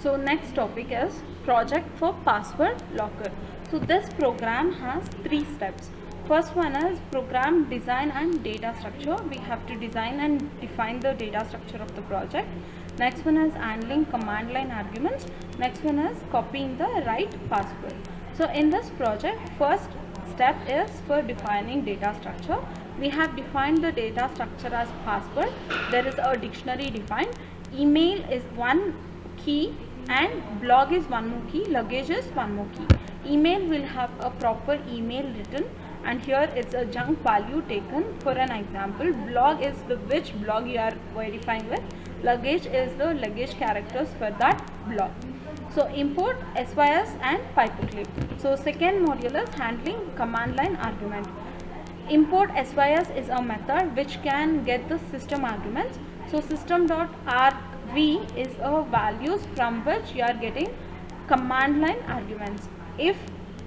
So next topic is project for password locker. So this program has 3 steps. First one is program design and data structure. We have to design and define the data structure of the project. Next one is handling command line arguments. Next one is copying the right password. So in this project, first step is for defining data structure. We have defined the data structure as password. There is a dictionary defined. Email is one key and blog is one more key, luggage is one more key. Email will have a proper email written, and here it's a junk value taken for an example. Blog is the which blog you are verifying with. Luggage is the luggage characters for that blog. So import SYS and paperclip. So second module is handling command line argument. Import SYS is a method which can get the system arguments. So system.rv is a values from which you are getting command line arguments. If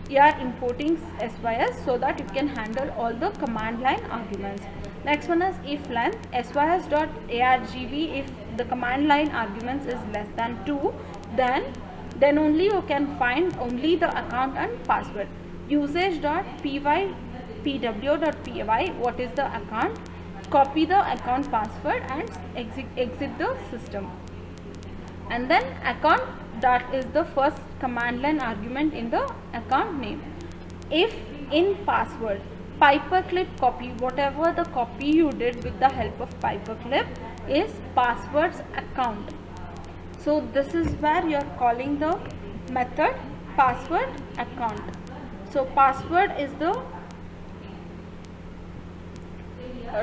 you are importing SYS so that you can handle all the command line arguments. Next one is if length SYS.argv. If the command line arguments is less than 2, then only you can find only the account and password. Usage.py pw.py, what is the account, copy the account password and exit the system. And then account, that is the first command line argument in the account name. If in password, paperclip copy, whatever the copy you did with the help of paperclip is passwords account. So this is where you are calling the method password account. So password is the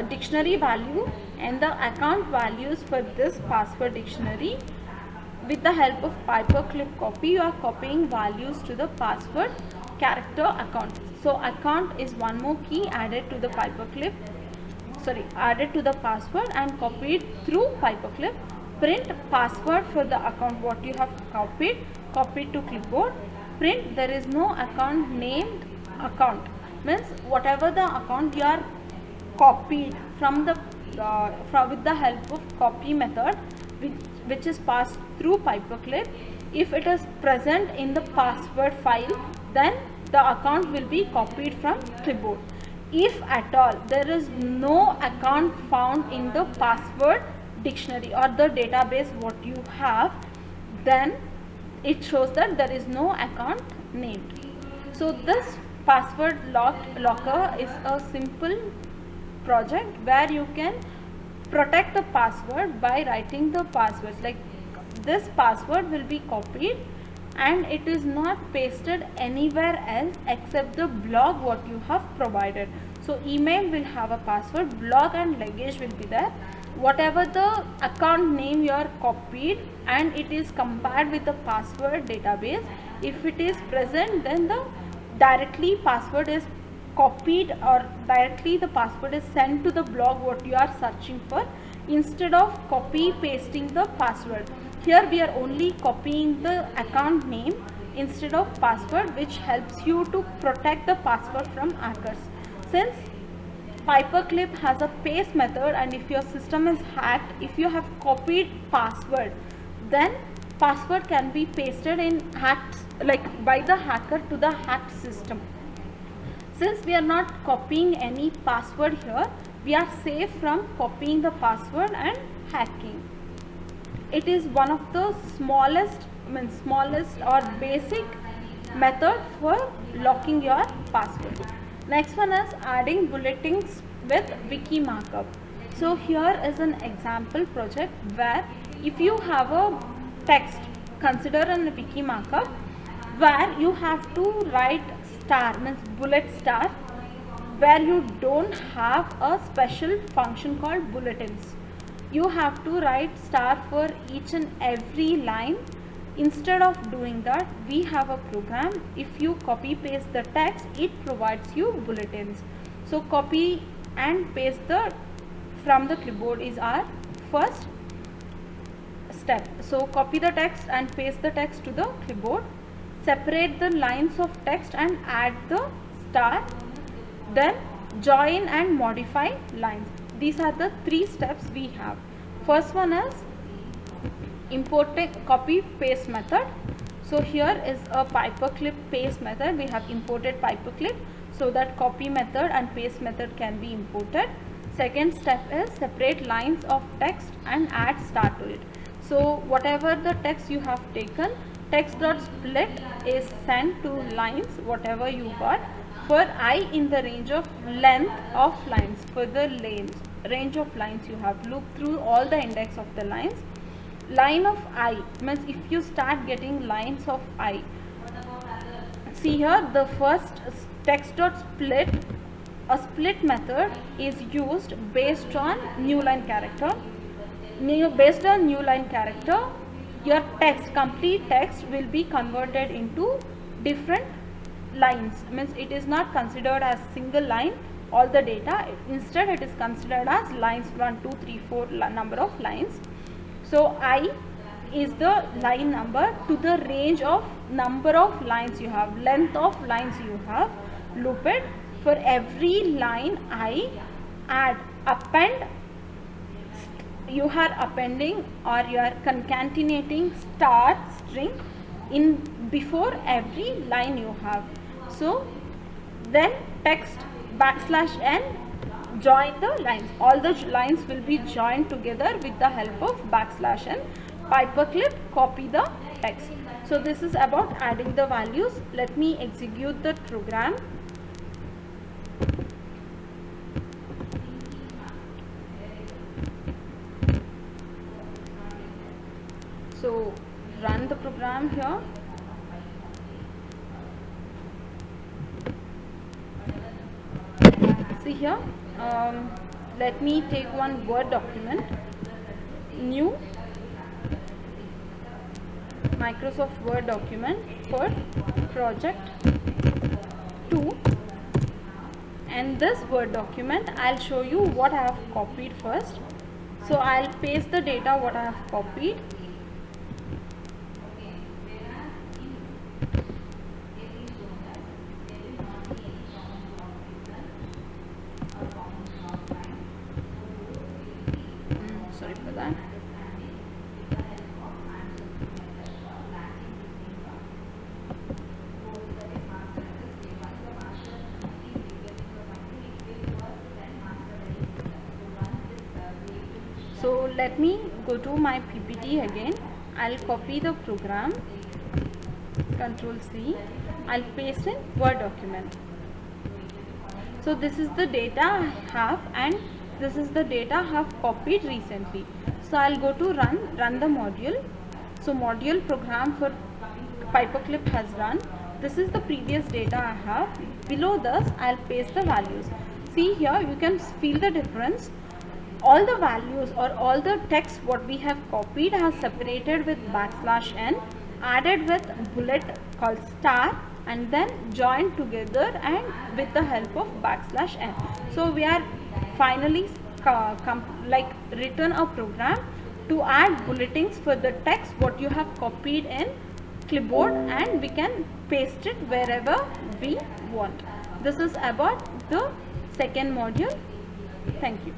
dictionary value and the account values for this password dictionary. With the help of paperclip copy, you are copying values to the password character account. So account is one more key added to the added to the password and copied through paperclip. Print password for the account what you have copied to clipboard. Print there is no account named account, means whatever the account you are copied from the with the help of copy method which is passed through paperclip, if it is present in the password file, then the account will be copied from clipboard. If at all there is no account found in the password dictionary or the database what you have, then it shows that there is no account named. So this password locker is a simple project where you can protect the password by writing the passwords. Like this password will be copied and it is not pasted anywhere else except the blog what you have provided. So email will have a password, blog and luggage will be there. Whatever the account name you are copied and it is compared with the password database, if it is present, then the directly password is copied or directly the password is sent to the blog what you are searching for, instead of copy pasting the password. Here we are only copying the account name instead of password, which helps you to protect the password from hackers. Since paperclip has a paste method, and if your system is hacked, if you have copied password, then password can be pasted in hacked, like by the hacker to the hacked system. Since we are not copying any password here, we are safe from copying the password and hacking. It is one of the smallest or basic method for locking your password. Next one is adding bulletins with wiki markup. So here is an example project where if you have a text, consider a wiki markup where you have to write star, means bullet star, where you don't have a special function called bulletins. You have to write star for each and every line. Instead of doing that, we have a program. If you copy paste the text, it provides you bulletins. So copy and paste from the clipboard is our first step. So copy the text and paste the text to the clipboard. Separate the lines of text and add the star. Then join and modify lines. These are the 3 steps we have. First one is importing copy paste method. So here is a paperclip paste method. We have imported paperclip so that copy method and paste method can be imported. Second step is separate lines of text and add star to it. So whatever the text you have taken, text.split is sent to lines whatever you got. For I in the range of length of lines, for the range of lines you have looked through all the index of the lines. Line of I means if you start getting lines of I, see here the first text.split, a split method is used based on new line character. Based on new line character, your text, complete text will be converted into different lines. Means it is not considered as single line all the data, instead it is considered as lines 1 2 3 4 number of lines. So I is the line number to the range of number of lines you have, length of lines you have looped. For every line I add, append, you are appending or you are concatenating star string in before every line you have. So then text \n join the lines. All the lines will be joined together with the help of \n. Paperclip copy the text. So this is about adding the values. Let me execute the program. So run the program here. See here, let me take one Word document, new Microsoft Word document for project 2, and this Word document I'll show you what I have copied first. So I'll paste the data what I have copied. Sorry for that. So let me go to my PPT again. I'll copy the program, Control C. I'll paste in Word document. So this is the data I have, and this is the data I have copied recently. So I'll go to run the module. So module program for paperclip has run. This is the previous data I have. Below this I'll paste the values. See here, you can feel the difference. All the values or all the text what we have copied are separated with \n, added with bullet called star, and then joined together and with the help of \n. So we are finally written a program to add bulletins for the text what you have copied in clipboard, and we can paste it wherever we want. This is about the second module. Thank you.